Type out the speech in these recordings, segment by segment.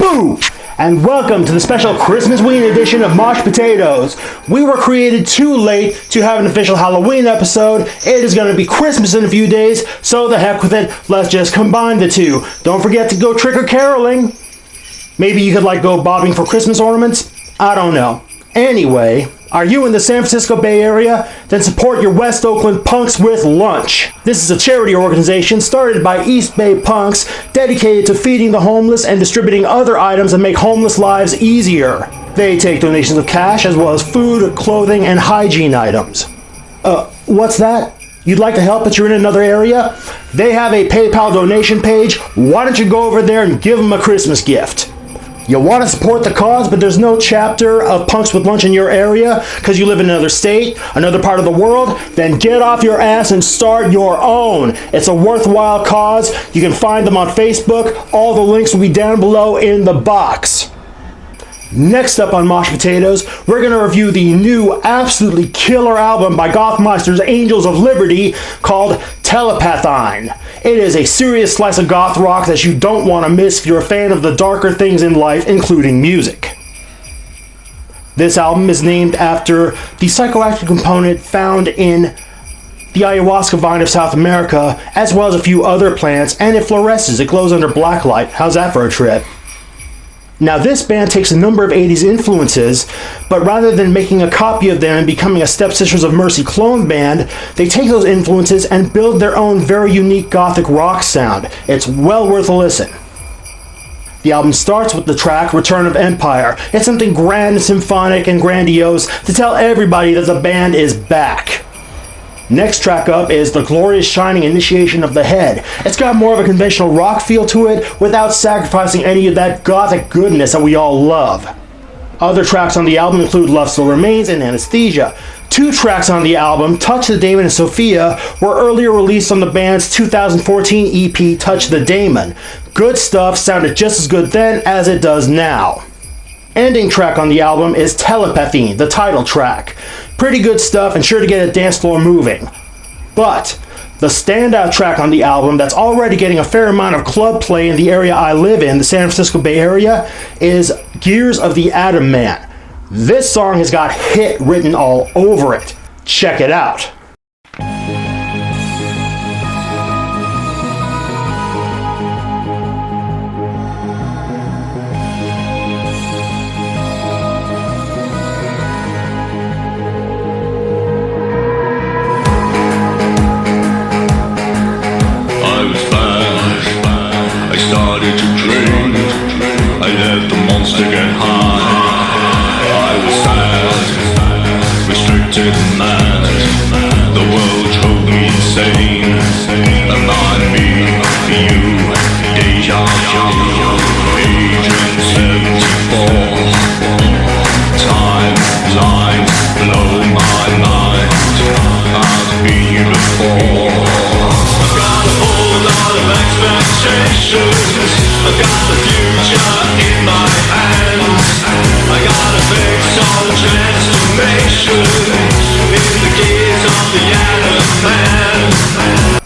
Boo! And welcome to the special Christmasween edition of Moshed Potatoes. We were created too late to have an official Halloween episode. It is going to be Christmas in a few days, so the heck with it, let's just combine the two. Don't forget to go trick or caroling. Maybe you could go bobbing for Christmas ornaments? I don't know. Anyway, are you in the San Francisco Bay Area? Then support your West Oakland punks with lunch. This is a charity organization started by East Bay punks dedicated to feeding the homeless and distributing other items that make homeless lives easier. They take donations of cash as well as food, clothing, and hygiene items. What's that? You'd like to help but you're in another area? They have a PayPal donation page. Why don't you go over there and give them a Christmas gift? You want to support the cause, but there's no chapter of Punks with Lunch in your area because you live in another state, another part of the world? Then get off your ass and start your own. It's a worthwhile cause. You can find them on Facebook. All the links will be down below in the box. Next up on Moshed Potatoes, we're going to review the new absolutely killer album by Gothmeister's Angels of Liberty called Telepathine. It is a serious slice of goth rock that you don't want to miss if you're a fan of the darker things in life, including music. This album is named after the psychoactive component found in the ayahuasca vine of South America, as well as a few other plants, and it fluoresces. It glows under blacklight. How's that for a trip? Now, this band takes a number of 80s influences, but rather than making a copy of them and becoming a Stepsisters of Mercy clone band, they take those influences and build their own very unique gothic rock sound. It's well worth a listen. The album starts with the track Return of Empire. It's something grand, symphonic, and grandiose to tell everybody that the band is back. Next track up is The Glorious Shining Initiation of the Head. It's got more of a conventional rock feel to it without sacrificing any of that gothic goodness that we all love. Other tracks on the album include Love Still Remains and Anesthesia. Two tracks on the album, Touch the Daemon and Sophia, were earlier released on the band's 2014 EP Touch the Daemon. Good stuff, sounded just as good then as it does now. Ending track on the album is Telepathine, the title track. Pretty good stuff and sure to get a dance floor moving. But the standout track on the album that's already getting a fair amount of club play in the area I live in, the San Francisco Bay Area, is Gears of the Atom Man. This song has got hit written all over it. Check it out.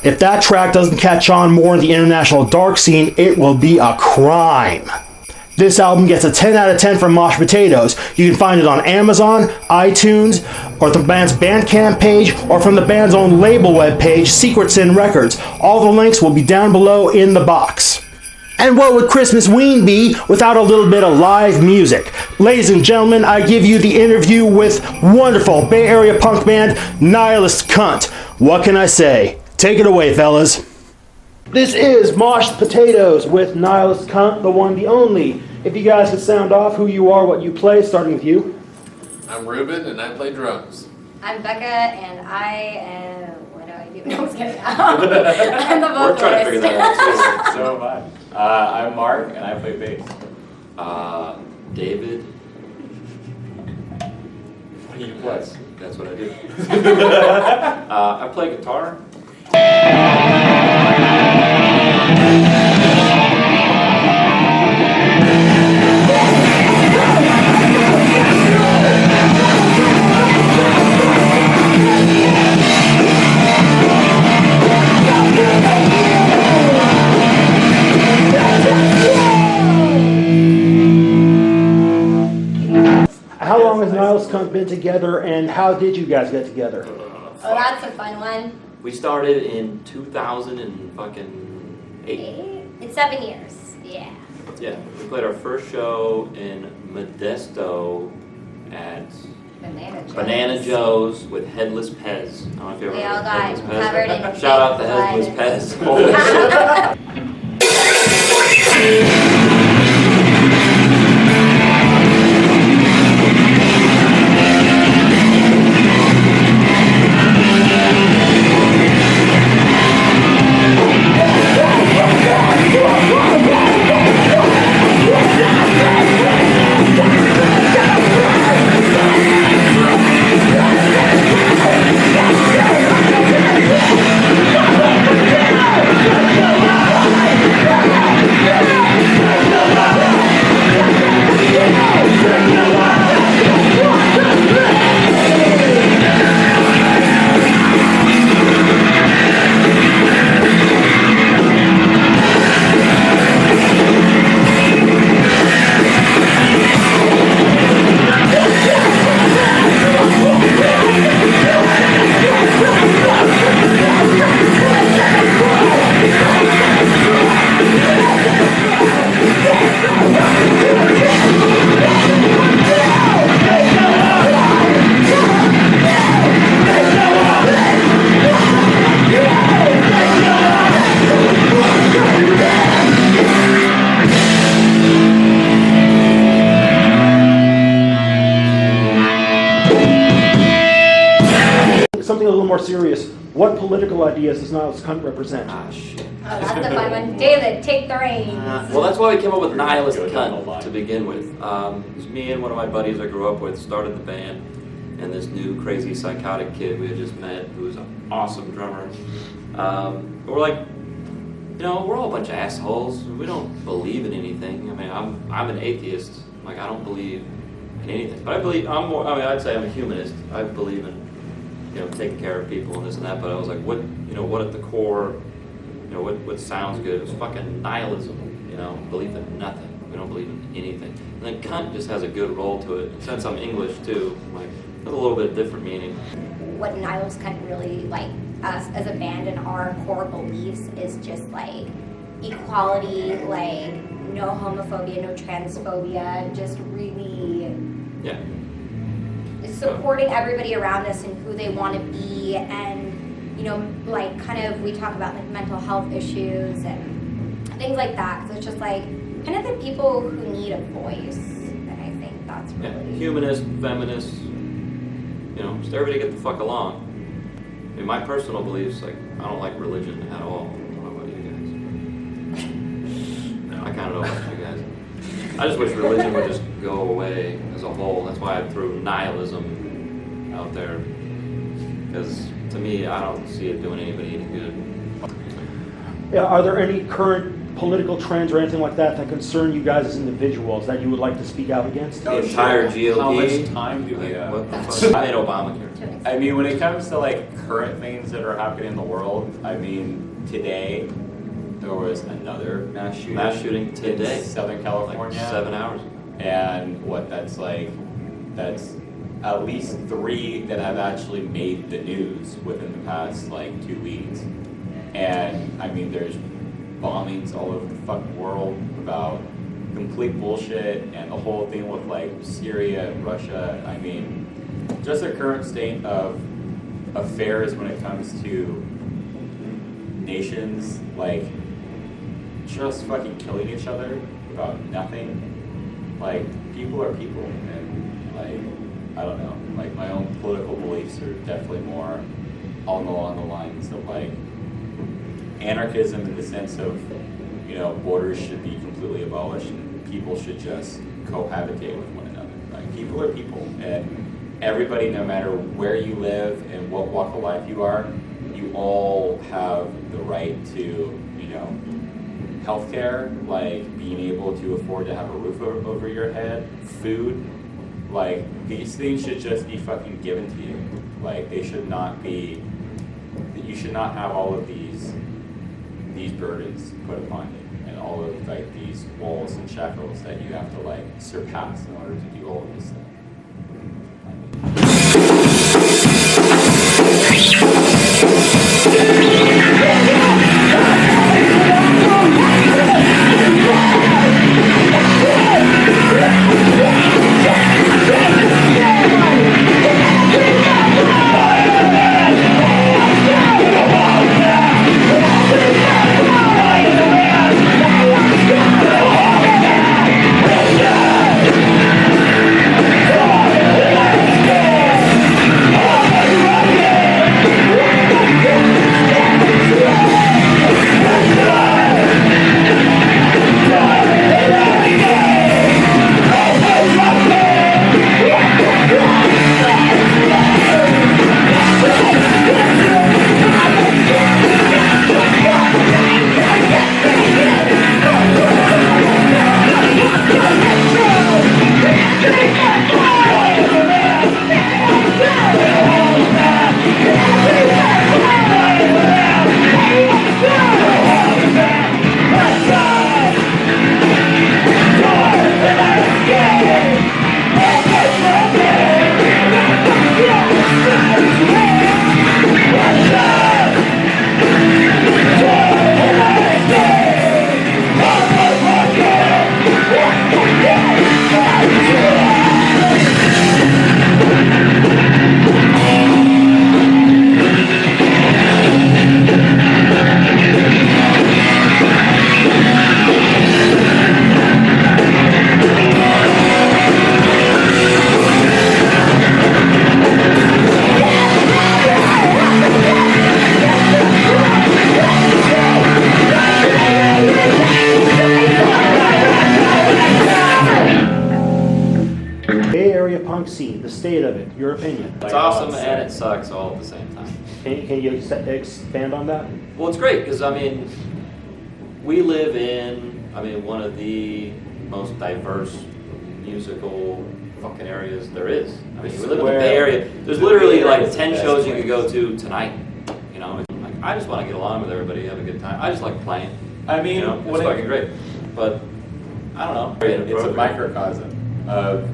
If that track doesn't catch on more in the international dark scene, it will be a crime. This album gets a 10 out of 10 from Moshed Potatoes. You can find it on Amazon, iTunes, or the band's Bandcamp page, or from the band's own label webpage, Secret Sin Records. All the links will be down below in the box. And what would Christmasween be without a little bit of live music? Ladies and gentlemen, I give you the interview with wonderful Bay Area punk band Nihilist Cunt. What can I say? Take it away, fellas. This is Moshed Potatoes with Nihilist Cunt, the one, the only. If you guys could sound off who you are, what you play, starting with you. I'm Ruben, and I play drums. I'm Becca, and I am... What do I do? No, I'm just kidding. I'm the vocalist. We're trying to figure that out too. So am I. I'm Mark, and I play bass. David. What do you play? That's what I do. I play guitar. Cunt been together, and how did you guys get together? Oh, that's a fun one. We started in 2008. It's 7 years. Yeah. Yeah, we played our first show in Modesto at Banana Joe's with Headless Pez. I don't know if you ever They heard all of got Headless Pez. covered in Shout out to blood. Headless Pez. Holy shit. Something a little more serious. What political ideas does Nihilist Cunt represent? Ah, shit. Oh, that's the fun one. David, take the reins. Well, that's why we came up with Nihilist Cunt to begin with. It was me and one of my buddies I grew up with started the band, and this new crazy psychotic kid we had just met who was an awesome drummer. We're like, you know, we're all a bunch of assholes. We don't believe in anything. I mean, I'm an atheist. Like, I don't believe in anything. But I'd say I'm a humanist. I believe in, you know, taking care of people and this and that. But I was like, what at the core, you know, what sounds good? It was fucking nihilism. You know, belief in nothing. We don't believe in anything. And then cunt just has a good roll to it. Since I'm English too, like, has a little bit different meaning. What Nihilist Cunt really, like, us as a band and our core beliefs is just, like, equality, like, no homophobia, no transphobia, just really Yeah. supporting everybody around us and who they want to be, and, you know, like, kind of, we talk about, like, mental health issues and things like that, because it's just, like, kind of the people who need a voice, and I think that's Yeah, really... humanist, feminist, you know, just everybody get the fuck along. I mean, my personal beliefs, like, I don't like religion at all. I don't know about you guys. I kind of don't know about you guys. I just wish religion would just go away as a whole. That's why I threw nihilism out there. Because to me, I don't see it doing anybody any good. Yeah, are there any current political trends or anything like that that concern you guys as individuals that you would like to speak out against? The entire GOP. How much time do we have? What the fuck? I hate Obamacare. I mean, when it comes to like current things that are happening in the world, I mean, today there was another mass shooting today. in Southern California. Like 7 hours. And that's at least 3 that have actually made the news within the past like 2 weeks. And I mean, there's bombings all over the fucking world about complete bullshit, and the whole thing with like Syria and Russia. I mean, just the current state of affairs when it comes to nations like just fucking killing each other about nothing. Like, people are people, and like, I don't know, like my own political beliefs are definitely more along the lines of like anarchism, in the sense of, you know, borders should be completely abolished and people should just cohabitate with one another. Like, people are people, and everybody, no matter where you live and what walk of life you are, you all have the right to, you know, healthcare, like being able to afford to have a roof over your head, food. Like, these things should just be fucking given to you. Like, they should not be, you should not have all of these burdens put upon you, and all of like these walls and shackles that you have to like surpass in order to do all of this stuff. I mean, Area punk scene, the state of it, your opinion. It's awesome and it sucks all at the same time. Can you expand on that? Well, it's great because, I mean, we live in, one of the most diverse musical fucking areas there is. I mean, we live in the Bay Area. There's literally like 10 shows you could go to tonight. You know, like, I just want to get along with everybody, have a good time. I just like playing. I mean, you know, it's fucking great. But I don't know. It's a microcosm of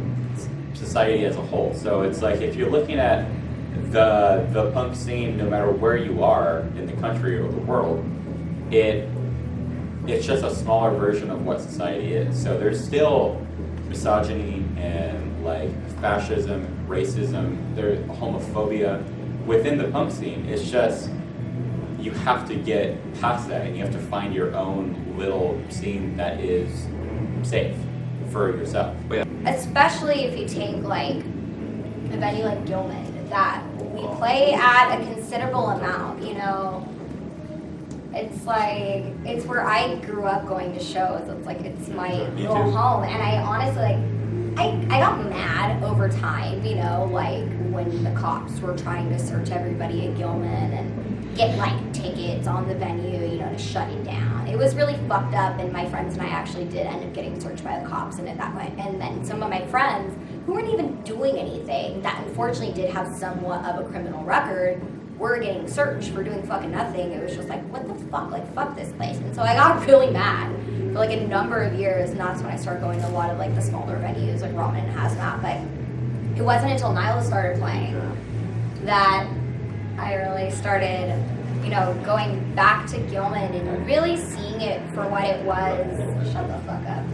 society as a whole. So it's like if you're looking at the punk scene, no matter where you are in the country or the world, it's just a smaller version of what society is. So there's still misogyny and like fascism, racism, there's homophobia within the punk scene. It's just you have to get past that and you have to find your own little scene that is safe for yourself. Especially if you take like a venue like Gilman, that we play at a considerable amount, you know. It's like, it's where I grew up going to shows. It's like, it's my little home. And I honestly, like, I got mad over time, you know, like when the cops were trying to search everybody at Gilman and get like tickets on the venue, you know, to shut it down. It was really fucked up, and my friends and I actually did end up getting searched by the cops and at that point. And then some of my friends who weren't even doing anything that unfortunately did have somewhat of a criminal record were getting searched for doing fucking nothing. It was just like, what the fuck, like fuck this place. And so I got really mad for like a number of years, and that's when I started going to a lot of like the smaller venues like Ramen and Hazmat. But it wasn't until Nihilist started playing that I really started, you know, going back to Gilman and really seeing it for what it was. Shut the fuck up.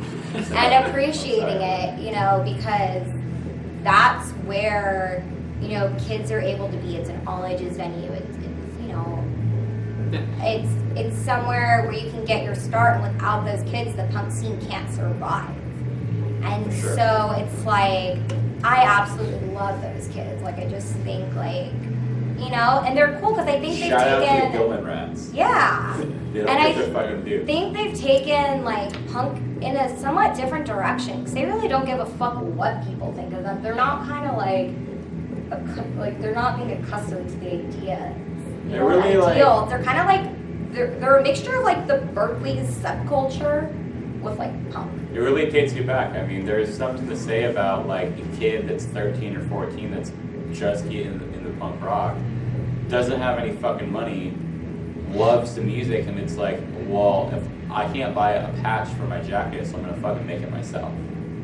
And appreciating it, you know, because that's where, you know, kids are able to be. It's an all ages venue. It's you know, it's somewhere where you can get your start, and without those kids, the punk scene can't survive. And so it's like, I absolutely love those kids. Like, I just think like, you know, and they're cool because I think they've Shout out taken. to the Gilman Rats. Yeah. They don't And get their fucking due. think they've taken like punk in a somewhat different direction, because they really don't give a fuck what people think of them. They're not kind of like they're not being accustomed to the idea. You They're know, really ideal. They're kind of like they're a mixture of like the Berkeley subculture with like punk. It really takes you back. I mean, there's something to say about like a kid that's 13 or 14 that's just getting in the punk rock, doesn't have any fucking money, loves the music, and it's like, well, if I can't buy a patch for my jacket, so I'm gonna fucking make it myself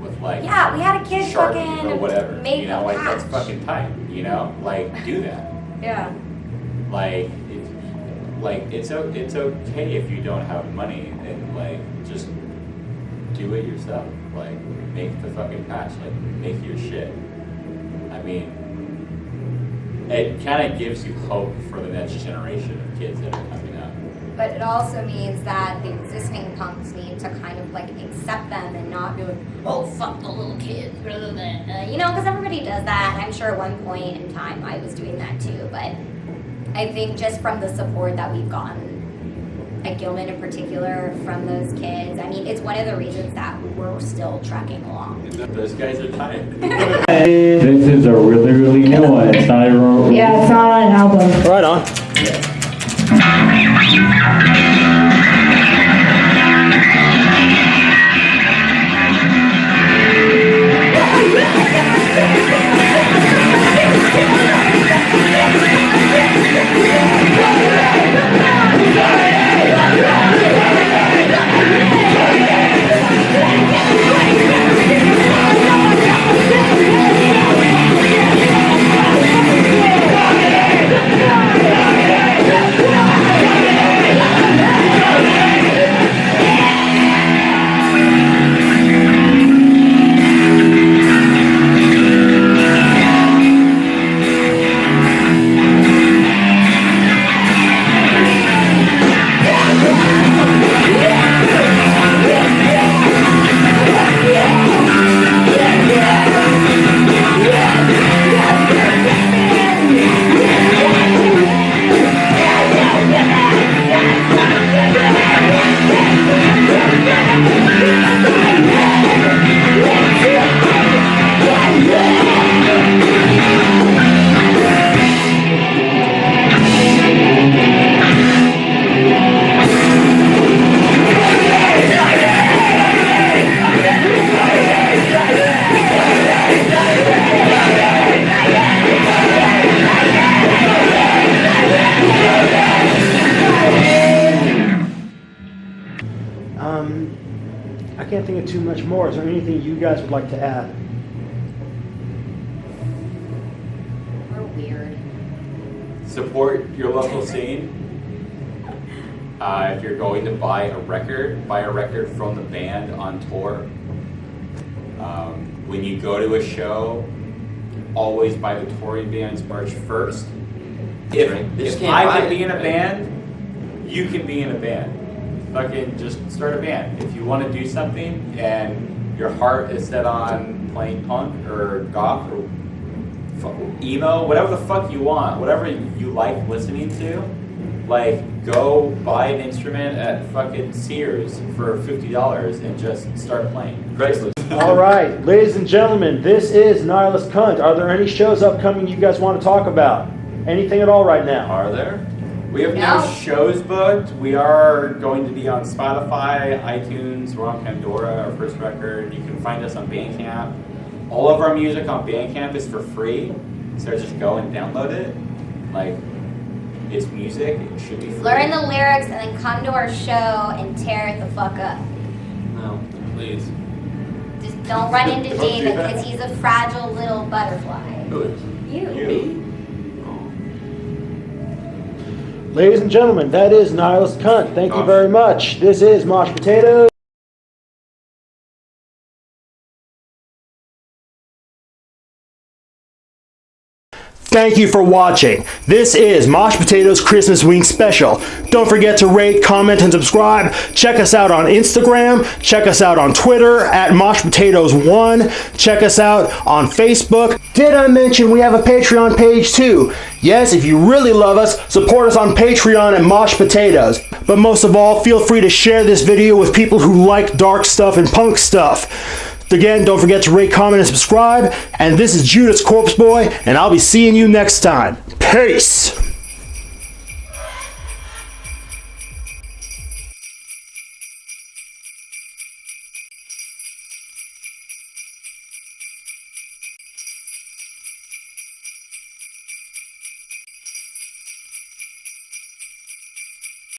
with like we had a kid Sharpie fucking or whatever. make You know, a like patch. that's fucking tight. You know, like do that. Yeah. Like, it's okay if you don't have money, and like just do it yourself. Like make the fucking patch. Like make your shit. I mean, it kind of gives you hope for the next generation of kids that are coming up. But it also means that the existing punks need to kind of like accept them and not be like, oh, fuck the little kids, you know, because everybody does that. And I'm sure at one point in time I was doing that too. But I think just from the support that we've gotten at Gilman in particular from those kids, I mean, it's one of the reasons that we're still trekking along. Those guys are tight. This is a really, really new one. It's not even. Yeah, it's not on an album. Right on. tour. Is there anything you guys would like to add? We're weird. Support your local scene. If you're going to buy a record from the band on tour. When you go to a show, always buy the touring band's merch first. If I can be in a band, you can be in a band. Fucking just start a band. If you want to do something and your heart is set on playing punk or goth or emo, whatever the fuck you want, whatever you like listening to, like go buy an instrument at fucking Sears for $50 and just start playing. Craigslist. All right, ladies and gentlemen, this is Nihilist Cunt. Are there any shows upcoming you guys want to talk about? Anything at all right now? Are there? We have no shows booked. We are going to be on Spotify, iTunes, we're on Pandora, our first record. You can find us on Bandcamp. All of our music on Bandcamp is for free, so just go and download it. Like, it's music, it should be free. Learn the lyrics and then come to our show and tear it the fuck up. No, please. Just don't run into Don't do David that. because he's a fragile little butterfly. Who is? You. Ladies and gentlemen, that is Nihilist Cunt. Thank you very much. This is Moshed Potatoes. Thank you for watching. This is Moshed Potatoes Christmasween Special. Don't forget to rate, comment, and subscribe. Check us out on Instagram. Check us out on Twitter at MoshedPotatoes1. Check us out on Facebook. Did I mention we have a Patreon page too? Yes, if you really love us, support us on Patreon at Moshed Potatoes. But most of all, feel free to share this video with people who like dark stuff and punk stuff. Again, don't forget to rate, comment, and subscribe. And this is Judas Corpse Boy, and I'll be seeing you next time. Peace!